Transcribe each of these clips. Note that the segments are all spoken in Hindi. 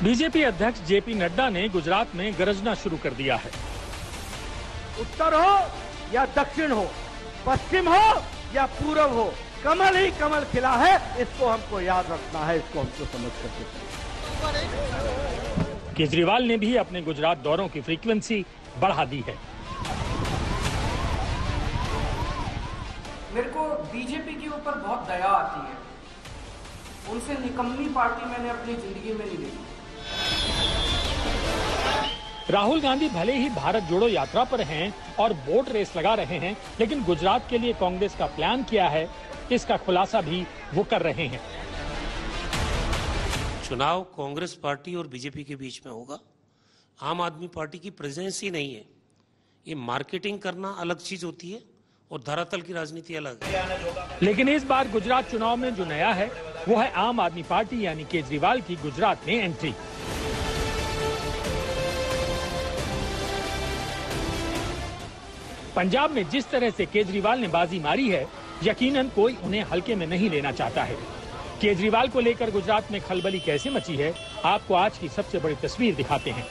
बीजेपी अध्यक्ष जेपी नड्डा ने गुजरात में गरजना शुरू कर दिया है। उत्तर हो या दक्षिण हो, पश्चिम हो या पूर्व हो, कमल ही कमल खिला है। इसको हमको याद रखना है, इसको हमको समझ करके। केजरीवाल ने भी अपने गुजरात दौरों की फ्रीक्वेंसी बढ़ा दी है। मेरे को बीजेपी के ऊपर बहुत दया आती है। उनसे निकम्मी पार्टी मैंने अपनी जिंदगी में नहीं देखी। राहुल गांधी भले ही भारत जोड़ो यात्रा पर हैं और वोट रेस लगा रहे हैं, लेकिन गुजरात के लिए कांग्रेस का प्लान क्या है, इसका खुलासा भी वो कर रहे हैं। चुनाव कांग्रेस पार्टी और बीजेपी के बीच में होगा। आम आदमी पार्टी की प्रेजेंस ही नहीं है। ये मार्केटिंग करना अलग चीज होती है और धरातल की राजनीति अलग है। लेकिन इस बार गुजरात चुनाव में जो नया है वो है आम आदमी पार्टी यानी केजरीवाल की गुजरात में एंट्री। पंजाब में जिस तरह से केजरीवाल ने बाजी मारी है, यकीनन कोई उन्हें हल्के में नहीं लेना चाहता है। केजरीवाल को लेकर गुजरात में खलबली कैसे मची है, आपको आज की सबसे बड़ी तस्वीर दिखाते हैं।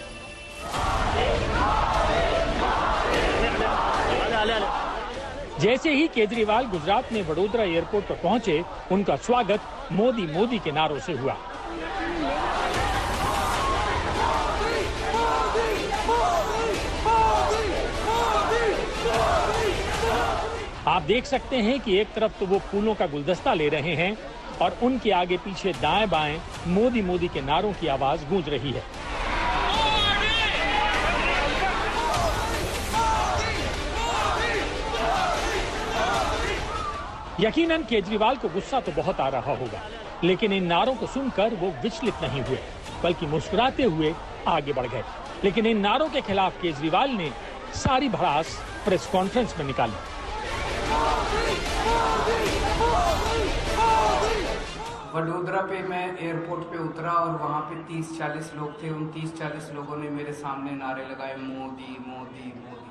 जैसे ही केजरीवाल गुजरात में वडोदरा एयरपोर्ट पर पहुंचे, उनका स्वागत मोदी मोदी के नारों से हुआ। आप देख सकते हैं कि एक तरफ तो वो फूलों का गुलदस्ता ले रहे हैं और उनके आगे पीछे दाएं बाएं मोदी मोदी के नारों की आवाज गूंज रही है। यकीनन केजरीवाल को गुस्सा तो बहुत आ रहा होगा, लेकिन इन नारों को सुनकर वो विचलित नहीं हुए, बल्कि मुस्कुराते हुए आगे बढ़ गए। लेकिन इन नारों के खिलाफ केजरीवाल ने सारी भड़ास प्रेस कॉन्फ्रेंस में निकाली। वडोदरा पे मैं एयरपोर्ट पे उतरा और वहाँ पे 30-40 लोग थे। उन 30-40 लोगों ने मेरे सामने नारे लगाए, मोदी मोदी मोदी।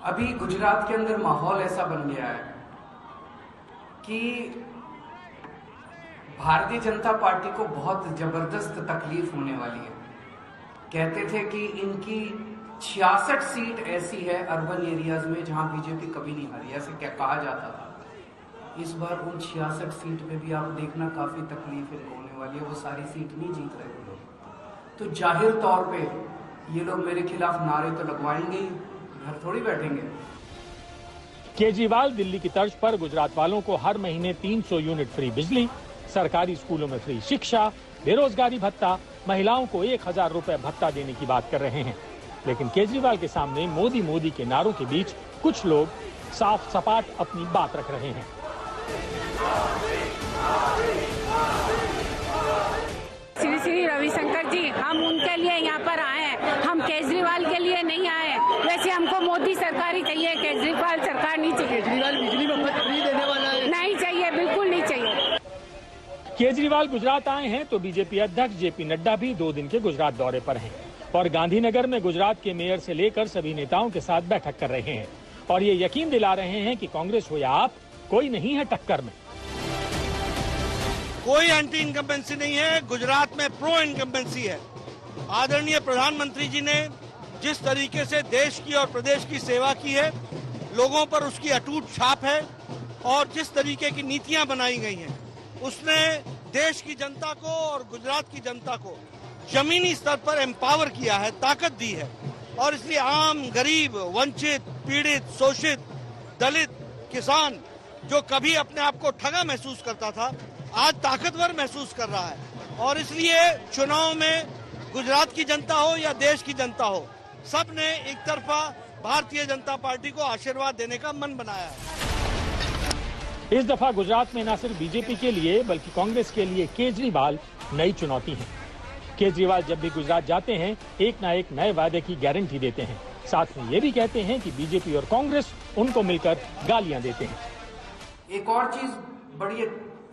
अभी गुजरात के अंदर माहौल ऐसा बन गया है कि भारतीय जनता पार्टी को बहुत जबरदस्त तकलीफ होने वाली है। कहते थे कि इनकी 66 सीट ऐसी है अर्बन एरियाज में जहां बीजेपी कभी नहीं हारी, ऐसे क्या कहा जाता था। इस बार उन 66 सीट में भी आप देखना काफी तकलीफ होने वाली है। वो सारी सीट नहीं जीत रहे वो लोग, तो जाहिर तौर पे ये लोग मेरे खिलाफ नारे तो लगवाएंगे ही, घर थोड़ी बैठेंगे। केजरीवाल दिल्ली की तर्ज पर गुजरात वालों को हर महीने 300 यूनिट फ्री बिजली, सरकारी स्कूलों में फ्री शिक्षा, बेरोजगारी भत्ता, महिलाओं को 1000 रुपए भत्ता देने की बात कर रहे हैं। लेकिन केजरीवाल के सामने मोदी मोदी के नारों के बीच कुछ लोग साफ सपाट अपनी बात रख रहे हैं। श्री श्री रविशंकर जी, हम उनके लिए यहाँ पर आए हैं, हम केजरीवाल के लिए नहीं आए। वैसे हमको मोदी सरकार ही चाहिए, केजरीवाल सरकार नहीं चाहिए। केजरीवाल बिजली मुफ्त फ्री देने वाला है, नहीं चाहिए, बिल्कुल नहीं चाहिए। केजरीवाल गुजरात आए हैं तो बीजेपी अध्यक्ष जेपी नड्डा भी 2 दिन के गुजरात दौरे पर हैं और गांधीनगर में गुजरात के मेयर से लेकर सभी नेताओं के साथ बैठक कर रहे हैं और ये यकीन दिला रहे हैं कि कांग्रेस हो या आप, कोई नहीं है टक्कर में। कोई एंटी इनकम्बेंसी नहीं है, गुजरात में प्रो इनकम्बेंसी है। आदरणीय प्रधानमंत्री जी ने जिस तरीके से देश की और प्रदेश की सेवा की है, लोगों पर उसकी अटूट छाप है और जिस तरीके की नीतियां बनाई गई हैं, उसने देश की जनता को और गुजरात की जनता को जमीनी स्तर पर एम्पावर किया है, ताकत दी है। और इसलिए आम, गरीब, वंचित, पीड़ित, शोषित, दलित, किसान जो कभी अपने आप को ठगा महसूस करता था, आज ताकतवर महसूस कर रहा है। और इसलिए चुनाव में गुजरात की जनता हो या देश की जनता हो, सब ने एक तरफा भारतीय जनता पार्टी को आशीर्वाद देने का मन बनाया है। इस दफा गुजरात में न सिर्फ बीजेपी के लिए बल्कि कांग्रेस के लिए केजरीवाल नई चुनौती है। केजरीवाल जब भी गुजरात जाते हैं, एक ना एक नए वादे की गारंटी देते हैं। साथ में ये भी कहते हैं कि बीजेपी और कांग्रेस उनको मिलकर गालियां देते हैं। एक और चीज बड़ी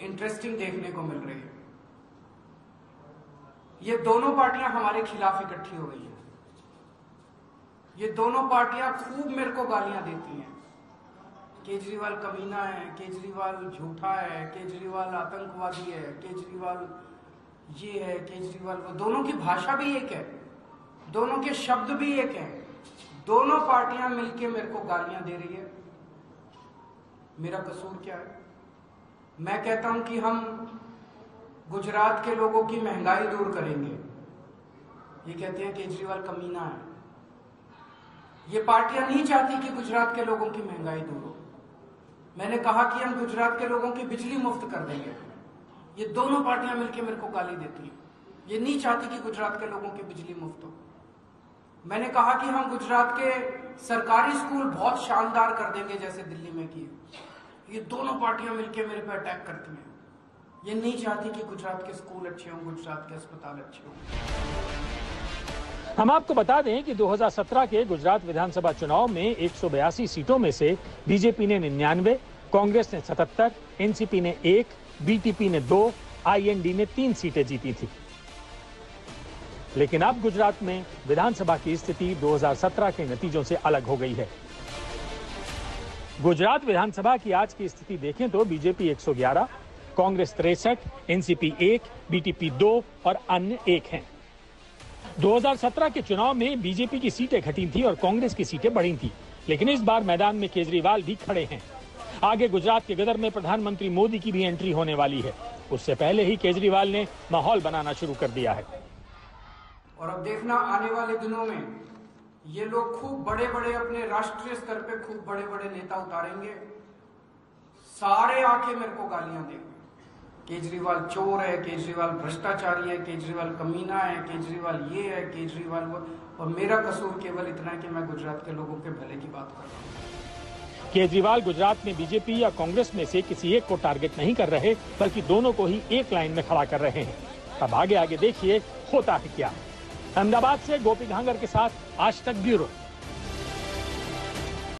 इंटरेस्टिंग देखने को मिल रही है, ये दोनों पार्टियां हमारे खिलाफ इकट्ठी हो गई हैं। ये दोनों पार्टियां खूब मेरे को गालियां देती हैं। केजरीवाल कमीना है, केजरीवाल झूठा है, केजरीवाल आतंकवादी है, केजरीवाल ये है केजरीवाल, वो दोनों की भाषा भी एक है, दोनों के शब्द भी एक हैं, दोनों पार्टियां मिलके मेरे को गालियां दे रही है। मेरा कसूर क्या है? मैं कहता हूं कि हम गुजरात के लोगों की महंगाई दूर करेंगे, ये कहते हैं केजरीवाल कमीना है। ये पार्टियां नहीं चाहती कि गुजरात के लोगों की महंगाई दूर हो। मैंने कहा कि हम गुजरात के लोगों की बिजली मुफ्त कर देंगे, ये दोनों पार्टियां मिलकर मेरे को गाली देती हैं। ये नहीं चाहती कि गुजरात के लोगों की बिजली मुफ्त हो। मैंने कहा कि हम गुजरात के सरकारी स्कूल बहुत शानदार कर देंगे जैसे दिल्ली में किए। ये दोनों पार्टियां मिलकर मेरे पे अटैक करती हैं। ये नहीं चाहती कि गुजरात के स्कूल अच्छे हों, गुजरात के अस्पताल अच्छे हों। हम आपको बता दें कि 2017 के गुजरात विधानसभा चुनाव में 182 सीटों में से बीजेपी ने 99, कांग्रेस ने 77, एनसीपी ने 1, बीटीपी ने 2, आईएनडी ने 3 सीटें जीती थी। लेकिन अब गुजरात में विधानसभा की स्थिति 2017 के नतीजों से अलग हो गई है। गुजरात विधानसभा की आज की स्थिति देखें तो बीजेपी 111, कांग्रेस 63, एनसीपी 1, बीटीपी 2 और अन्य 1 हैं। 2017 के चुनाव में बीजेपी की सीटें घटी थी और कांग्रेस की सीटें बढ़ी थी, लेकिन इस बार मैदान में केजरीवाल भी खड़े हैं। आगे गुजरात के गदर में प्रधानमंत्री मोदी की भी एंट्री होने वाली है। उससे पहले ही केजरीवाल ने माहौल बनाना शुरू कर दिया है। और अब देखना आने वाले दिनों में ये लोग खूब बड़े बड़े अपने राष्ट्रीय स्तर पे खूब बड़े बड़े नेता उतारेंगे, सारे आके मेरे को गालियां देंगे। केजरीवाल चोर है, केजरीवाल भ्रष्टाचारी है, केजरीवाल कमीना है, केजरीवाल ये है, केजरीवाल वो। और मेरा कसूर केवल इतना है कि मैं गुजरात के लोगों के भले की बात कर रहा हूँ। केजरीवाल गुजरात में बीजेपी या कांग्रेस में से किसी एक को टारगेट नहीं कर रहे, बल्कि दोनों को ही एक लाइन में खड़ा कर रहे हैं। अब आगे आगे देखिए होता है क्या। अहमदाबाद से गोपी घांगर के साथ आज तक ब्यूरो।